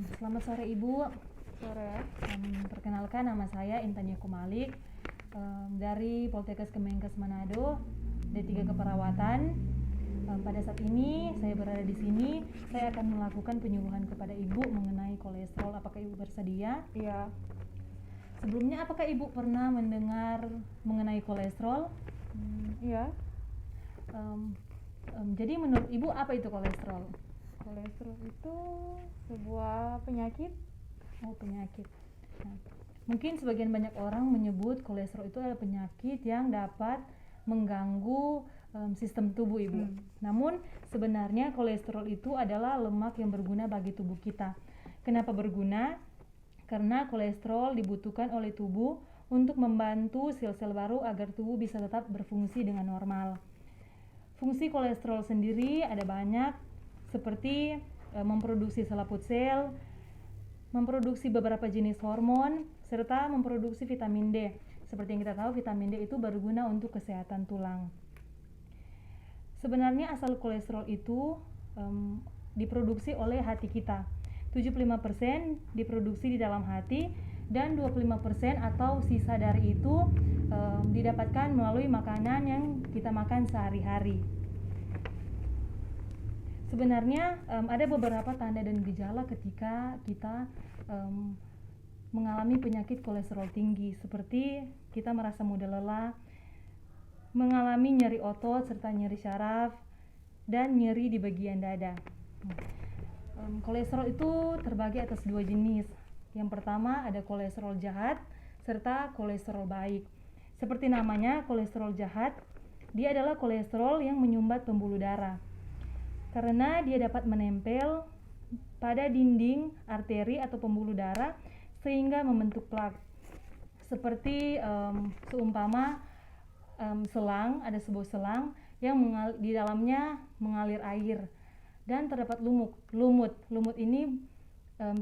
Selamat sore Ibu. Sore. Perkenalkan, nama saya Intan Yaku Malik, dari Poltekkes Kemenkes Manado, D3 Keperawatan. Pada saat ini saya berada di sini, saya akan melakukan penyuluhan kepada Ibu mengenai kolesterol. Apakah Ibu bersedia? Iya. Sebelumnya, apakah Ibu pernah mendengar mengenai kolesterol? Iya. Jadi menurut Ibu apa itu kolesterol? Kolesterol itu sebuah penyakit. Oh, penyakit. Nah, mungkin sebagian banyak orang menyebut kolesterol itu adalah penyakit yang dapat mengganggu sistem tubuh Ibu. Namun sebenarnya kolesterol itu adalah lemak yang berguna bagi tubuh kita. Kenapa berguna? Karena kolesterol dibutuhkan oleh tubuh untuk membantu sel-sel baru agar tubuh bisa tetap berfungsi dengan normal. Fungsi kolesterol sendiri ada banyak, seperti memproduksi selaput sel, memproduksi beberapa jenis hormon, serta memproduksi vitamin D. Seperti yang kita tahu, vitamin D itu berguna untuk kesehatan tulang. Sebenarnya asal kolesterol itu diproduksi oleh hati kita. 75% diproduksi di dalam hati, dan 25% atau sisa dari itu didapatkan melalui makanan yang kita makan sehari-hari. Sebenarnya ada beberapa tanda dan gejala ketika kita mengalami penyakit kolesterol tinggi, seperti kita merasa mudah lelah, mengalami nyeri otot serta nyeri syaraf, dan nyeri di bagian dada. Kolesterol itu terbagi atas dua jenis. Yang pertama ada kolesterol jahat serta kolesterol baik. Seperti namanya, kolesterol jahat, dia adalah kolesterol yang menyumbat pembuluh darah, karena dia dapat menempel pada dinding arteri atau pembuluh darah sehingga membentuk plak. Seperti seumpama selang, ada sebuah selang yang di dalamnya mengalir air dan terdapat lumut. Lumut ini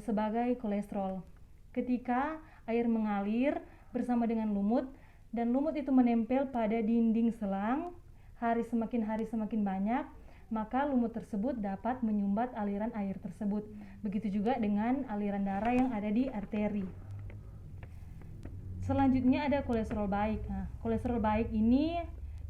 sebagai kolesterol. Ketika air mengalir bersama dengan lumut dan lumut itu menempel pada dinding selang, hari semakin banyak, maka lumut tersebut dapat menyumbat aliran air tersebut. Begitu juga dengan aliran darah yang ada di arteri. Selanjutnya ada kolesterol baik. Nah, kolesterol baik ini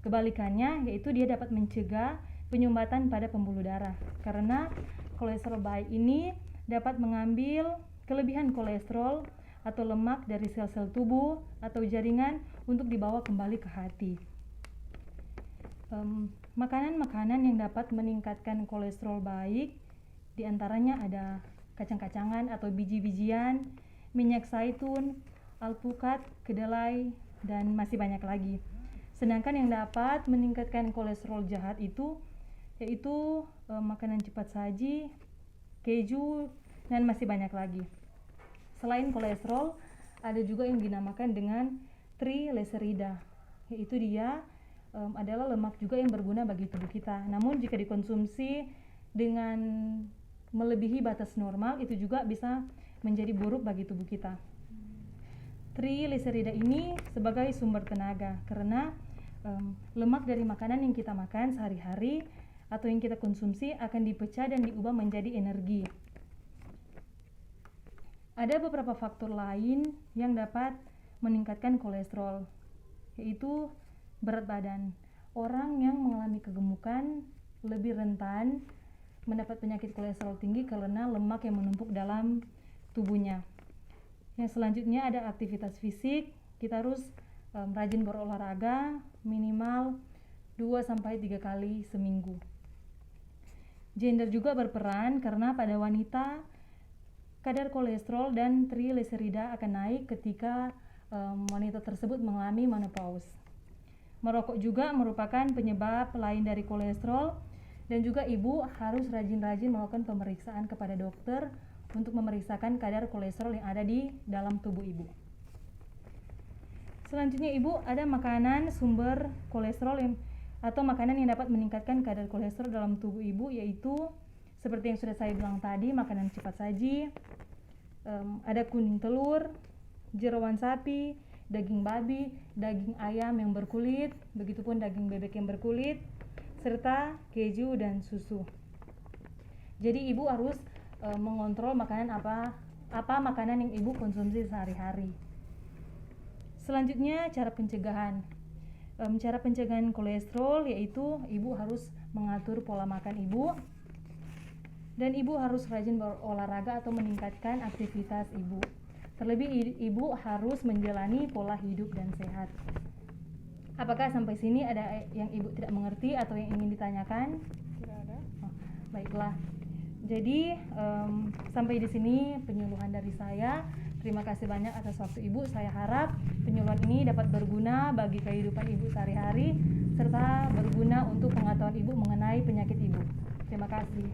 kebalikannya, yaitu dia dapat mencegah penyumbatan pada pembuluh darah, karena kolesterol baik ini dapat mengambil kelebihan kolesterol atau lemak dari sel-sel tubuh atau jaringan untuk dibawa kembali ke hati. Makanan-makanan yang dapat meningkatkan kolesterol baik diantaranya ada kacang-kacangan atau biji-bijian, minyak zaitun, alpukat, kedelai, dan masih banyak lagi. Sedangkan yang dapat meningkatkan kolesterol jahat itu yaitu makanan cepat saji, keju, dan masih banyak lagi. Selain kolesterol, ada juga yang dinamakan dengan trigliserida, yaitu dia adalah lemak juga yang berguna bagi tubuh kita. Namun jika dikonsumsi dengan melebihi batas normal, itu juga bisa menjadi buruk bagi tubuh kita. Trigliserida ini sebagai sumber tenaga, karena lemak dari makanan yang kita makan sehari-hari atau yang kita konsumsi akan dipecah dan diubah menjadi energi. Ada beberapa faktor lain yang dapat meningkatkan kolesterol, yaitu berat badan. Orang yang mengalami kegemukan lebih rentan mendapat penyakit kolesterol tinggi karena lemak yang menumpuk dalam tubuhnya. Yang selanjutnya ada aktivitas fisik. Kita harus rajin berolahraga minimal 2-3 kali seminggu. Gender juga berperan, karena pada wanita kadar kolesterol dan trigliserida akan naik ketika wanita tersebut mengalami menopause. Merokok juga merupakan penyebab lain dari kolesterol, dan juga ibu harus rajin-rajin melakukan pemeriksaan kepada dokter untuk memeriksakan kadar kolesterol yang ada di dalam tubuh ibu. Selanjutnya ibu, ada makanan sumber kolesterol atau makanan yang dapat meningkatkan kadar kolesterol dalam tubuh ibu, yaitu seperti yang sudah saya bilang tadi, makanan cepat saji, ada kuning telur, jeroan sapi, daging babi, daging ayam yang berkulit, begitupun daging bebek yang berkulit, serta keju dan susu. Jadi ibu harus mengontrol makanan apa makanan yang ibu konsumsi sehari-hari. Selanjutnya cara pencegahan. Cara pencegahan kolesterol yaitu ibu harus mengatur pola makan ibu, dan ibu harus rajin berolahraga atau meningkatkan aktivitas ibu. Terlebih ibu harus menjalani pola hidup dan sehat. Apakah sampai sini ada yang ibu tidak mengerti atau yang ingin ditanyakan? Tidak ada. Oh, baiklah. Jadi sampai di sini penyuluhan dari saya. Terima kasih banyak atas waktu ibu. Saya harap penyuluhan ini dapat berguna bagi kehidupan ibu sehari-hari serta berguna untuk pengetahuan ibu mengenai penyakit ibu. Terima kasih.